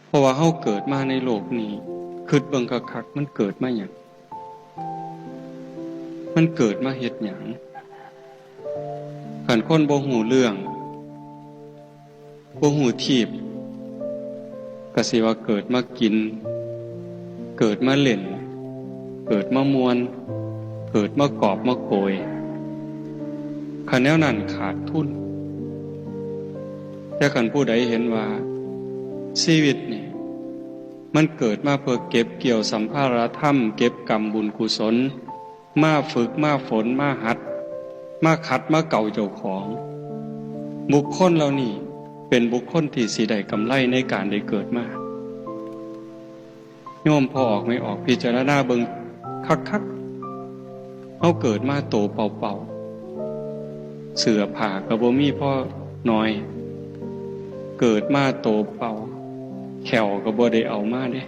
เพราะว่าเฮาเกิดมาในโลกนี้คิดเบิ่งคักๆมันเกิดมาหยังมันเกิดมาเฮ็ดหยังคันคนบ่ฮู้เรื่องบ่ฮู้ทีปก็สิว่าเกิดมากินเกิดมาเล่นเกิดมามวนเกิดมากอบมาโกยคันแนวนั้นขาดทุนแต่คันผู้ใดเห็นว่าชีวิตนี่มันเกิดมาเพื่อเก็บเกี่ยวสัมภาระธรรมเก็บกรรมบุญกุศลมาฝึกมาฝนมาหัดมาขัดมาเก่าเจ้าของบุคคลเหล่านี้เป็นบุคคลที่สิได้กำไรในการได้เกิดมาโยมพอออกไม่ออกพิจารณาเบิ่งคักๆเฮาเกิดมาโตเป่าๆเสื้อผ้าก็บ่มีพ่อน้อยเกิดมาโตเป่าแขวก็บ่ได้เอามาเด้